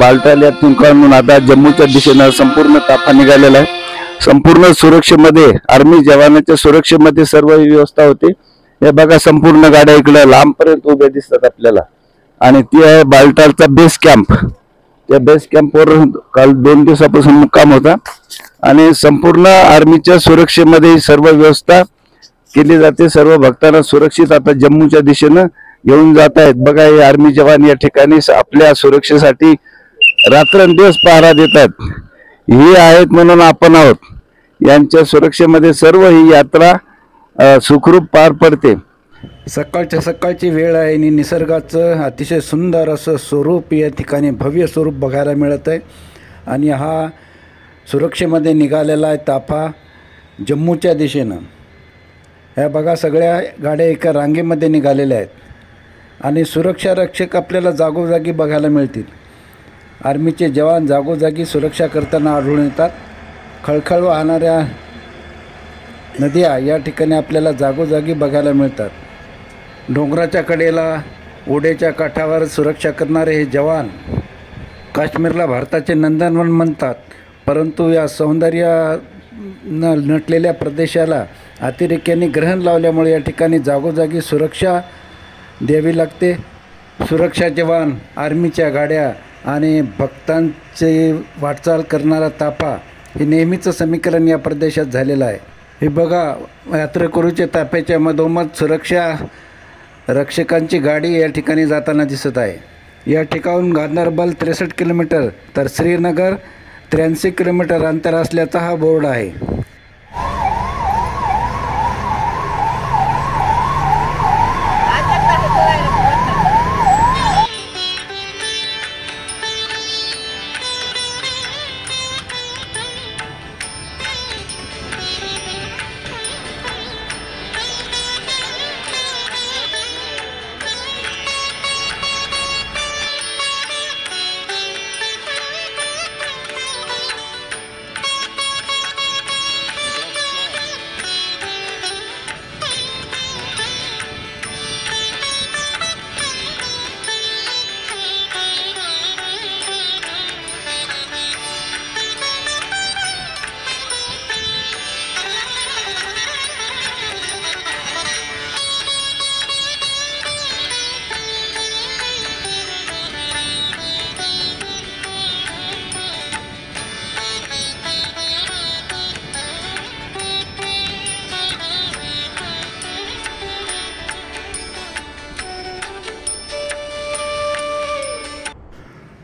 बालटाल्यातून काढून आता जम्मूच्या दिशेनं संपूर्ण ताफा निघालेला आहे। संपूर्ण सुरक्षेमध्ये आर्मी जवानांच्या सुरक्षेमध्ये सर्व व्यवस्था होती। हे बघा संपूर्ण गाड्या इकडे लांबपर्यंत उभ्या दिसतात आपल्याला आणि ती आहे बालटालचा बेस कॅम्प। त्या बेस कॅम्पवर काल 2 दिवसापासून मुक्काम होता आणि संपूर्ण आर्मीच्या सुरक्षेमध्ये सर्व व्यवस्था केली जाते। सर्व भक्तांना सुरक्षित आता जम्मूच्या दिशेनं घेऊन जात आहेत। बघा हे आर्मी जवान या ठिकाणी आपल्या सुरक्षेसाठी रात्रंदिवस पहारा देतात। हे आहेत म्हणून आपण आहोत। यांच्या सुरक्षेमध्ये सर्व ही यात्रा सुखरूप पार पडते। सकाळच्या सकाळची वेळ आहे आणि निसर्गाचं अतिशय सुंदर असं स्वरूप या ठिकाणी भव्य स्वरूप बघायला मिळत आहे। आणि हा सुरक्षेमध्ये निघालेला आहे ताफा जम्मूच्या दिशेनं। ह्या बघा सगळ्या गाड्या एका रांगेमध्ये निघालेल्या आहेत आणि सुरक्षा रक्षक आपल्याला जागोजागी बघायला मिळतील। आर्मीचे जवान जागोजागी सुरक्षा करताना आढळून येतात। खळखळ वाहणाऱ्या नद्या या ठिकाणी आपल्याला जागोजागी बघायला मिळतात। डोंगराच्या कडेला ओढ्याच्या काठावर सुरक्षा करणारे हे जवान काश्मीरला भारताचे नंदनवन म्हणतात, परंतु या नटलेल्या प्रदेशाला अतिरेक्यांनी ग्रहण लावल्यामुळे या ठिकाणी जागोजागी सुरक्षा द्यावी लागते। सुरक्षा जवान, आर्मीच्या गाड्या आणि भक्तांचे वाटचाल करणारा ताफा हे नेहमीचं समीकरण या प्रदेशात झालेलं आहे। हे बघा यात्रेकरूच्या ताफ्याच्या मधोमध सुरक्षा रक्षकांची गाडी या ठिकाणी जाताना दिसत आहे। या ठिकाणून गांदरबल 63 किलोमीटर तर श्रीनगर 83 किलोमीटर अंतर असल्याचा हा बोर्ड आहे।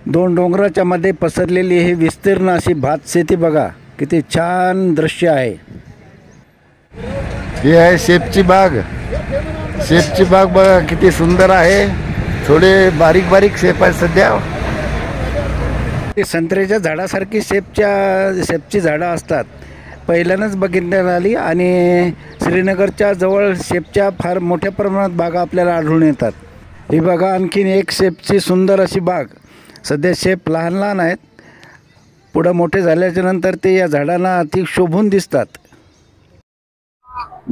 दोन डोंगराच्या मध्ये पसरलेली हे विस्तीर्ण अशी भातशेती बघा, किती छान दृश्य आहे। हे आहे शेपची बाग। शेपची बाग बघा किती सुंदर आहे। थोडे बारीक बारीक शेप आहे सध्या। संत्र्याच्या झाडासारखी शेपची झाडं असतात, पहिल्यांदाच बघितण्यात आली। आणि श्रीनगरच्या जवळ शेपच्या फार मोठ्या प्रमाणात बागा आपल्याला आढळून येतात। ही बघा आणखीन एक शेपची सुंदर अशी बाग। सध्या शेप लहान लहान आहेत, पुढे मोठे झाल्याच्या नंतर ते या झाडांना अति शोभून दिसतात।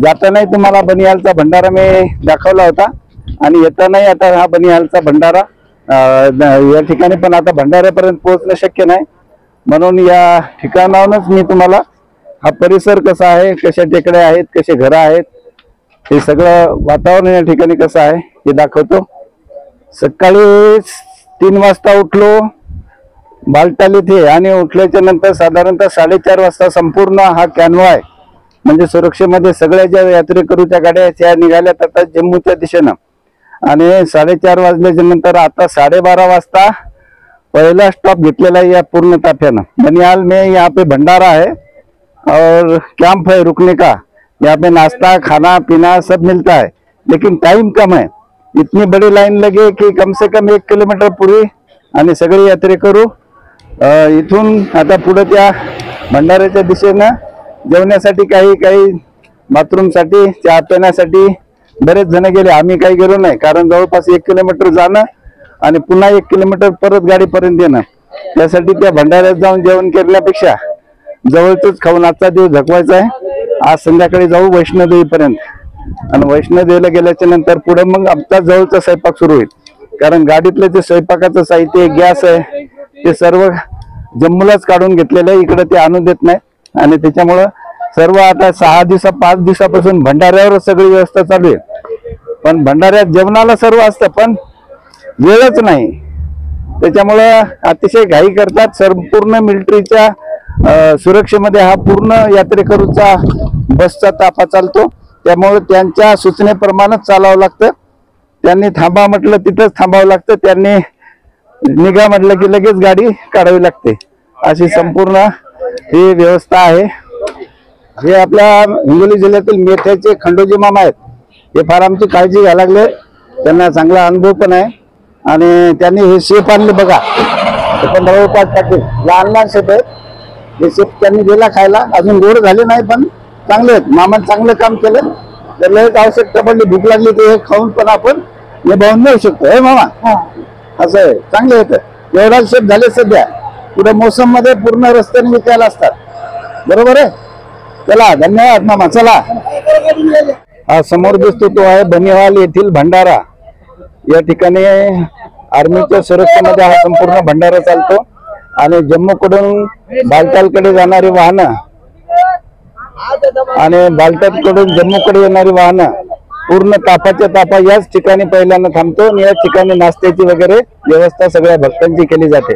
जातानाही तुम्हाला बनियालचा भंडारा मी दाखवला होता आणि येतानाही आता हा बनियालचा भंडारा या ठिकाणी पण आता भंडाऱ्यापर्यंत पोहोचणं शक्य नाही, म्हणून या ठिकाणावरूनच मी तुम्हाला हा परिसर कसा आहे, कशा टेकड्या आहेत, कसे घरं आहेत, हे सगळं वातावरण या ठिकाणी कसं आहे हे दाखवतो। सकाळी 3 वाजता उठलो बालटाल इथे आणि उठल्याच्या नंतर साधारणतः 4:30 वाजता संपूर्ण हा कॅनवाय म्हणजे सुरक्षेमध्ये सगळ्या ज्या यात्रेकरूच्या गाड्या त्या निघाल्यात आता जम्मूच्या दिशेनं। आणि 4:30 वाजल्याच्या नंतर आता 12:30 वाजता पहला स्टॉप घेतलेला है या पूर्ण ताफियाना। बनियाल में यहाँ पे भंडारा है और कैंप है रुकने का। यहाँ पे नाश्ता खाना पीना सब मिलता है, लेकिन टाइम कम है। इतनी बड़ी लाइन लगे कि कम से कम 1 किलोमीटर पूरी आणि सगळे यात्रेकरू इथून आता पुढे त्या भंडाऱ्याच्या दिशेनं जेवण्यासाठी काही बाथरूम साठी चहा पिण्यासाठी बरेच जण गेले। आम्ही काही गेलो नाही, कारण जवळपास 1 किलोमीटर जाणं आणि पुन्हा 1 किलोमीटर परत गाडीपर्यंत येणं, त्यासाठी त्या भंडाऱ्यात जाऊन जेवण करण्यापेक्षा जवळच खाऊन आजचा दिवस झगवायचा आहे। आज संध्याकाळी जाऊ वैष्णोदेवीपर्यंत आणि वैष्णोदेवीला गेल्याच्या नंतर पुढे मग आमचा जवळचा स्वयंपाक सुरू होईल, कारण गाडीतले जे स्वयंपाकाचं साहित्य गॅस आहे ते सर्व जम्मूलाच काढून घेतलेलं आहे, इकडे ते आणू देत नाही. आणि त्याच्यामुळं सर्व आता 5 दिवसापासून भंडाऱ्यावर सगळी व्यवस्था चालू आहे. पण भंडाऱ्यात जेवणाला सर्व असतं पण वेळच नाही. त्याच्यामुळं अतिशय घाई करतात. संपूर्ण मिलिटरीच्या सुरक्षेमध्ये हा पूर्ण यात्रेकरूचा बसचा ताफा चालतो. त्यामुळे त्यांच्या सूचनेप्रमाणेच चालावं लागतं. त्यांनी थांबा म्हटलं तिथंच थांबावं लागतं, त्यांनी निघा म्हटलं की लगेच गाडी काढावी लागते. अशी संपूर्ण ही व्यवस्था आहे. हे आपल्या हिंगोली जिल्ह्यातील मेथ्याचे खंडोजी मामा आहेत. हे फार आमची काळजी घ्यायला लागले. त्यांना चांगला अनुभव पण आहे. आणि त्यांनी हे शेप आणले बघा, हे पण जवळपास टाकले लहान शेप आहेत. हे शेप त्यांनी दिला खायला, अजून गोड झाले नाही पण चांगले आहेत. मामाने चांगलं काम केलं. जर लयच आवश्यकता पडली, भूक लागली तर हे खाऊन पण आपण निभावून नेऊ शकतो. हे मामा असं आहे, चांगले येतं. एवढा शेप झाले सध्या, पुढे मोसम मध्ये पूर्ण रस्त्याने विकायला असतात. बरोबर आहे. चला धन्यवाद मामा. चला, हा समोर दिसतो तो आहे बनिहाल येथील भंडारा. या ठिकाणी आर्मीच्या सुरक्षेमध्ये हा संपूर्ण भंडारा चालतो. आणि जम्मूकडून बालतालकडे जाणारी वाहनं आणि बालतालकडून जम्मूकडे येणारी वाहनं पूर्ण ताफाच्या ताफा याच ठिकाणी पहिल्यांदा थांबतो. आणि या ठिकाणी नाश्त्याची वगैरे व्यवस्था सगळ्या भक्तांची केली जाते.